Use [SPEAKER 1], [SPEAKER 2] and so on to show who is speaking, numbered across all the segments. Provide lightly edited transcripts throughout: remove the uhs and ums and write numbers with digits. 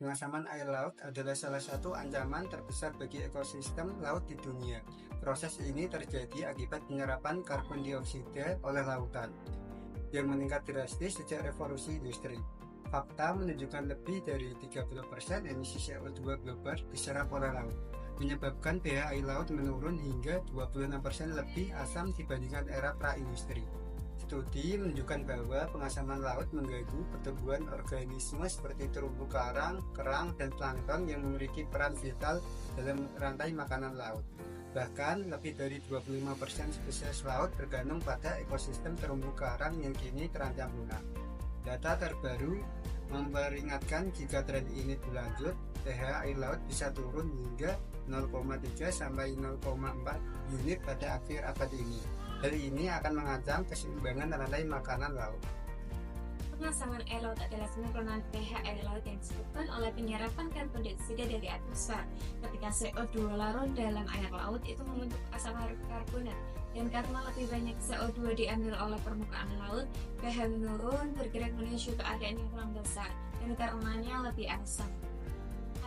[SPEAKER 1] Pengasaman air laut adalah salah satu ancaman terbesar bagi ekosistem laut di dunia. Proses ini terjadi akibat penyerapan karbon dioksida oleh lautan yang meningkat drastis sejak revolusi industri. Fakta menunjukkan lebih dari 30% emisi CO2 global diserap oleh laut, menyebabkan pH air laut menurun hingga 26% lebih asam dibandingkan era pra-industri. Studi menunjukkan bahwa pengasaman laut mengganggu pertumbuhan organisme seperti terumbu karang, kerang, dan plankton yang memiliki peran vital dalam rantai makanan laut. Bahkan lebih dari 25% spesies laut bergantung pada ekosistem terumbu karang yang kini terancam punah. Data terbaru memperingatkan jika tren ini berlanjut, pH air laut bisa turun hingga 0,3 sampai 0,4 unit pada akhir abad ini. Hal ini akan mengancam keseimbangan rantai makanan laut.
[SPEAKER 2] Pengasaman air laut adalah penurunan pH air laut yang disebabkan oleh penyerapan karbon dioksida dari atmosfer. Ketika CO2 larut dalam air laut itu membentuk asam karbonat, dan karena lebih banyak CO2 diambil oleh permukaan laut, pH menurun bergerak menuju keadaan yang kurang besar dan karenanya lebih asam.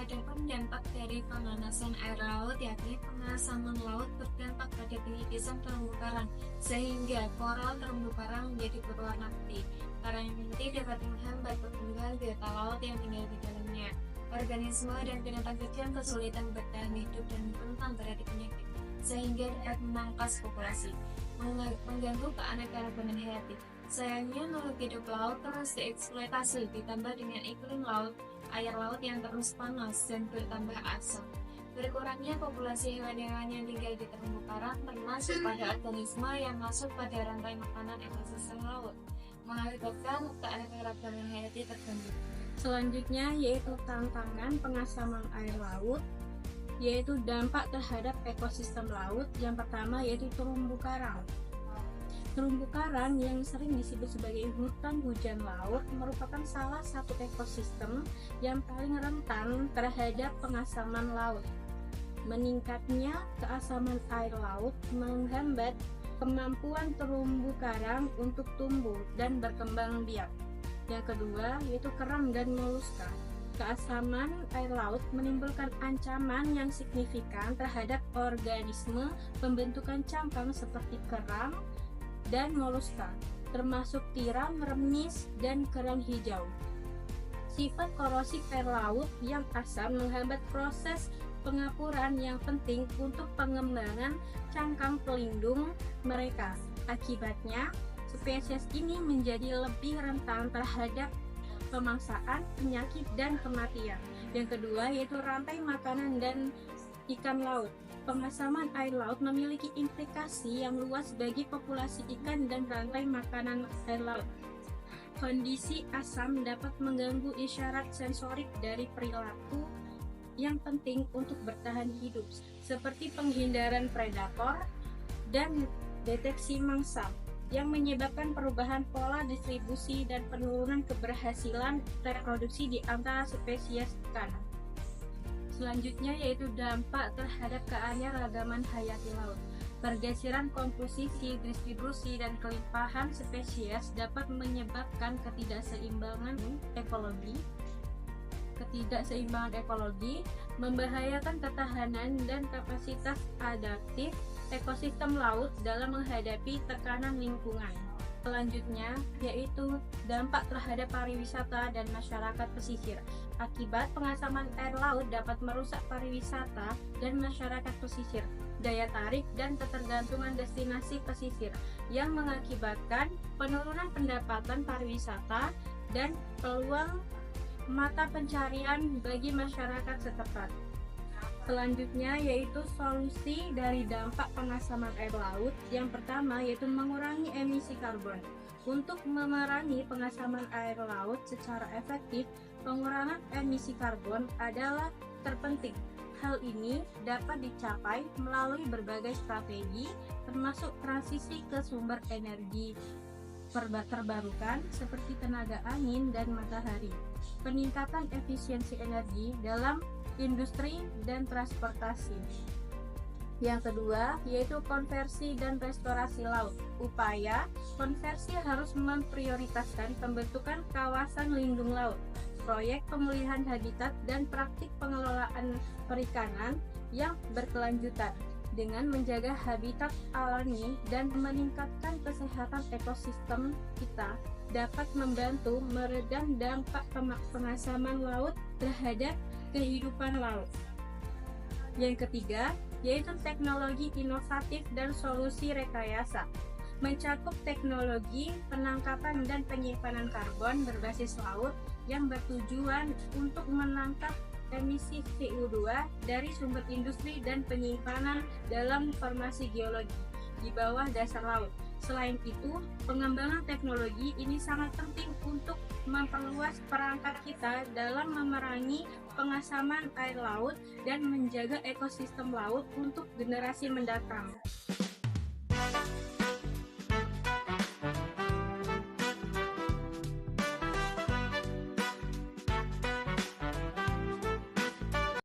[SPEAKER 2] Adapun dampak dari pemanasan air laut yakni pengasaman laut berdampak pada penyidisan terumbu karang sehingga koral terumbu karang menjadi berwarna putih. Karang yang putih dapat menghambat pertumbuhan biota laut yang tinggal di dalamnya. Organisme dan binatang kecil kesulitan bertahan hidup dan rentan terhadap penyakit sehingga dapat memangkas populasi, mengganggu keanekaragaman hayati. Sayangnya makhluk hidup laut terus dieksploitasi ditambah dengan iklim laut air laut yang terus panas dan bertambah asam. Berkurangnya populasi hewan-hewan yang tinggal di terumbu karang termasuk pada organisme yang masuk pada rantai makanan ekosistem laut, mengakibatkan keanekaragaman hayati terganggu.
[SPEAKER 3] Selanjutnya yaitu tantangan pengasaman air laut, yaitu dampak terhadap ekosistem laut. Yang pertama yaitu terumbu karang. Terumbu karang yang sering disebut sebagai hutan hujan laut merupakan salah satu ekosistem yang paling rentan terhadap pengasaman laut. Meningkatnya keasaman air laut menghambat kemampuan terumbu karang untuk tumbuh dan berkembang biak. Yang kedua yaitu kerang dan moluska. Keasaman air laut menimbulkan ancaman yang signifikan terhadap organisme pembentukan cangkang seperti kerang dan moluska, termasuk tiram, remis, dan kerang hijau. Sifat korosif air laut yang asam menghambat proses pengapuran yang penting untuk pengembangan cangkang pelindung mereka. Akibatnya, spesies ini menjadi lebih rentan terhadap pemangsaan, penyakit, dan kematian. Yang kedua yaitu rantai makanan dan ikan laut. Pengasaman air laut memiliki implikasi yang luas bagi populasi ikan dan rantai makanan air laut. Kondisi asam dapat mengganggu isyarat sensorik dari perilaku yang penting untuk bertahan hidup, seperti penghindaran predator dan deteksi mangsa, yang menyebabkan perubahan pola distribusi dan penurunan keberhasilan reproduksi di antara spesies ikan. Selanjutnya yaitu dampak terhadap keanekaragaman hayati laut. Pergeseran komposisi, distribusi, dan kelimpahan spesies dapat menyebabkan ketidakseimbangan ekologi, membahayakan ketahanan dan kapasitas adaptif ekosistem laut dalam menghadapi tekanan lingkungan. Selanjutnya yaitu dampak terhadap pariwisata dan masyarakat pesisir. Akibat pengasaman air laut dapat merusak pariwisata dan masyarakat pesisir, daya tarik dan ketergantungan destinasi pesisir, yang mengakibatkan penurunan pendapatan pariwisata dan peluang mata pencarian bagi masyarakat setempat. Selanjutnya yaitu solusi dari dampak pengasaman air laut. Yang pertama yaitu mengurangi emisi karbon. Untuk memerangi pengasaman air laut secara efektif, pengurangan emisi karbon adalah terpenting. Hal ini dapat dicapai melalui berbagai strategi, termasuk transisi ke sumber energi terbarukan seperti tenaga angin dan matahari, peningkatan efisiensi energi dalam industri dan transportasi. Yang kedua yaitu konversi dan restorasi laut. Upaya konversi harus memprioritaskan pembentukan kawasan lindung laut, proyek pemulihan habitat dan praktik pengelolaan perikanan yang berkelanjutan dengan menjaga habitat alami dan meningkatkan kesehatan ekosistem kita dapat membantu meredam dampak pengasaman laut terhadap kehidupan laut. Yang ketiga, yaitu teknologi inovatif dan solusi rekayasa. Mencakup teknologi penangkapan dan penyimpanan karbon berbasis laut yang bertujuan untuk menangkap emisi CO2 dari sumber industri dan penyimpanan dalam formasi geologi di bawah dasar laut. Selain itu, pengembangan teknologi ini sangat penting untuk memperluas perangkat kita dalam memerangi pengasaman air laut dan menjaga ekosistem laut untuk generasi mendatang.